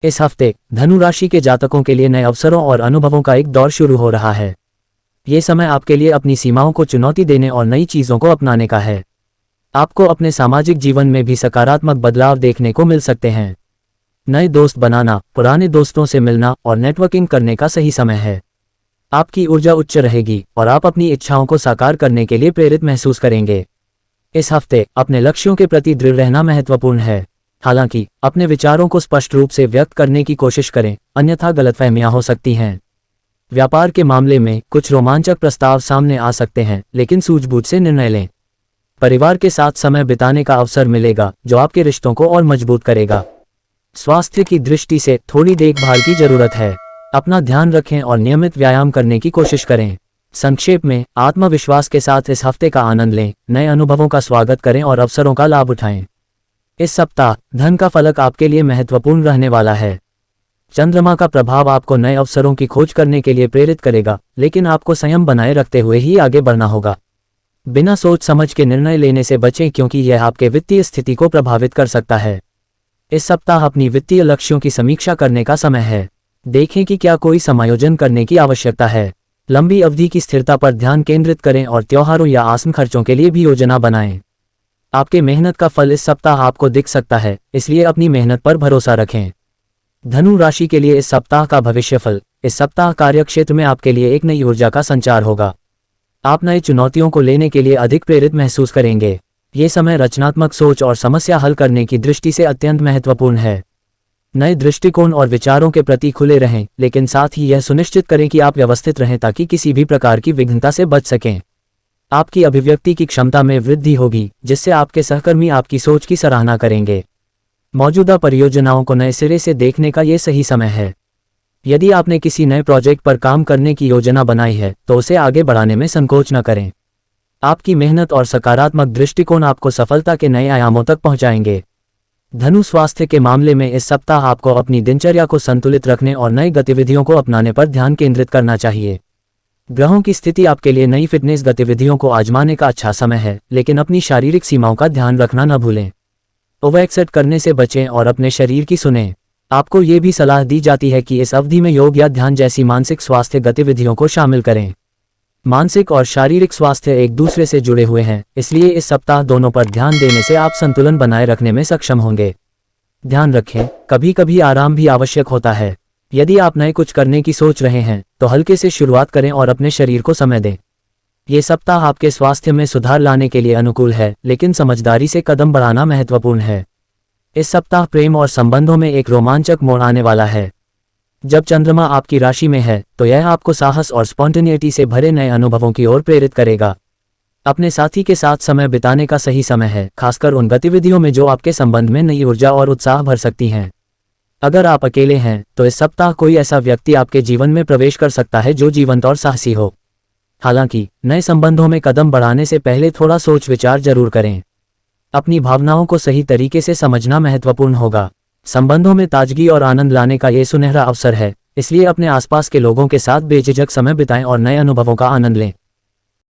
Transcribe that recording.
इस हफ्ते धनु राशि के जातकों के लिए नए अवसरों और अनुभवों का एक दौर शुरू हो रहा है। ये समय आपके लिए अपनी सीमाओं को चुनौती देने और नई चीज़ों को अपनाने का है। आपको अपने सामाजिक जीवन में भी सकारात्मक बदलाव देखने को मिल सकते हैं। नए दोस्त बनाना, पुराने दोस्तों से मिलना और नेटवर्किंग करने का सही समय है। आपकी ऊर्जा उच्च रहेगी और आप अपनी इच्छाओं को साकार करने के लिए प्रेरित महसूस करेंगे। इस हफ्ते अपने लक्ष्यों के प्रति दृढ़ रहना महत्वपूर्ण है। हालांकि अपने विचारों को स्पष्ट रूप से व्यक्त करने की कोशिश करें, अन्यथा गलतफहमियां हो सकती हैं। व्यापार के मामले में कुछ रोमांचक प्रस्ताव सामने आ सकते हैं, लेकिन सूझबूझ से निर्णय लें। परिवार के साथ समय बिताने का अवसर मिलेगा, जो आपके रिश्तों को और मजबूत करेगा। स्वास्थ्य की दृष्टि से थोड़ी देखभाल की जरूरत है। अपना ध्यान रखें और नियमित व्यायाम करने की कोशिश करें। संक्षेप में, आत्मविश्वास के साथ इस हफ्ते का आनंद लें, नए अनुभवों का स्वागत करें और अवसरों का लाभ उठाएं। इस सप्ताह धन का फलक आपके लिए महत्वपूर्ण रहने वाला है। चंद्रमा का प्रभाव आपको नए अवसरों की खोज करने के लिए प्रेरित करेगा, लेकिन आपको संयम बनाए रखते हुए ही आगे बढ़ना होगा। बिना सोच समझ के निर्णय लेने से बचें, क्योंकि यह आपके वित्तीय स्थिति को प्रभावित कर सकता है। इस सप्ताह अपनी वित्तीय लक्ष्यों की समीक्षा करने का समय है। देखें कि क्या कोई समायोजन करने की आवश्यकता है। लंबी अवधि की स्थिरता पर ध्यान केंद्रित करें और त्योहारों या आसन खर्चों के लिए भी योजना बनाएं। आपके मेहनत का फल इस सप्ताह आपको दिख सकता है, इसलिए अपनी मेहनत पर भरोसा रखें। धनु राशि के लिए इस सप्ताह का भविष्यफल। इस सप्ताह कार्यक्षेत्र में आपके लिए एक नई ऊर्जा का संचार होगा। आप नई चुनौतियों को लेने के लिए अधिक प्रेरित महसूस करेंगे। ये समय रचनात्मक सोच और समस्या हल करने की दृष्टि से अत्यंत महत्वपूर्ण है। नए दृष्टिकोण और विचारों के प्रति खुले रहें, लेकिन साथ ही यह सुनिश्चित करें कि आप व्यवस्थित रहें ताकि किसी भी प्रकार की विघ्नता से बच सकें। आपकी अभिव्यक्ति की क्षमता में वृद्धि होगी, जिससे आपके सहकर्मी आपकी सोच की सराहना करेंगे। मौजूदा परियोजनाओं को नए सिरे से देखने का ये सही समय है। यदि आपने किसी नए प्रोजेक्ट पर काम करने की योजना बनाई है, तो उसे आगे बढ़ाने में संकोच न करें। आपकी मेहनत और सकारात्मक दृष्टिकोण आपको सफलता के नए आयामों तक पहुंचाएंगे। धनु स्वास्थ्य के मामले में इस सप्ताह आपको अपनी दिनचर्या को संतुलित रखने और नई गतिविधियों को अपनाने पर ध्यान केंद्रित करना चाहिए। ग्रहों की स्थिति आपके लिए नई फिटनेस गतिविधियों को आजमाने का अच्छा समय है, लेकिन अपनी शारीरिक सीमाओं का ध्यान रखना न भूलें। ओवरएक्सर्ट करने से बचें और अपने शरीर की सुनें। आपको ये भी सलाह दी जाती है कि इस अवधि में योग या ध्यान जैसी मानसिक स्वास्थ्य गतिविधियों को शामिल करें। मानसिक और शारीरिक स्वास्थ्य एक दूसरे से जुड़े हुए हैं, इसलिए इस सप्ताह दोनों पर ध्यान देने से आप संतुलन बनाए रखने में सक्षम होंगे। ध्यान रखें, कभी कभी आराम भी आवश्यक होता है। यदि आप नए कुछ करने की सोच रहे हैं, तो हल्के से शुरुआत करें और अपने शरीर को समय दें। ये सप्ताह आपके स्वास्थ्य में सुधार लाने के लिए अनुकूल है, लेकिन समझदारी से कदम बढ़ाना महत्वपूर्ण है। इस सप्ताह प्रेम और संबंधों में एक रोमांचक मोड़ आने वाला है। जब चंद्रमा आपकी राशि में है, तो यह आपको साहस और स्पॉन्टेनिटी से भरे नए अनुभवों की ओर प्रेरित करेगा। अपने साथी के साथ समय बिताने का सही समय है, खासकर उन गतिविधियों में जो आपके संबंध में नई ऊर्जा और उत्साह भर सकती हैं। अगर आप अकेले हैं, तो इस सप्ताह कोई ऐसा व्यक्ति आपके जीवन में प्रवेश कर सकता है जो जीवंत और साहसी हो। हालांकि नए संबंधों में कदम बढ़ाने से पहले थोड़ा सोच विचार जरूर करें। अपनी भावनाओं को सही तरीके से समझना महत्वपूर्ण होगा। संबंधों में ताजगी और आनंद लाने का ये सुनहरा अवसर है, इसलिए अपने आसपास के लोगों के साथ बेझिझक समय बिताएं और नए अनुभवों का आनंद लें।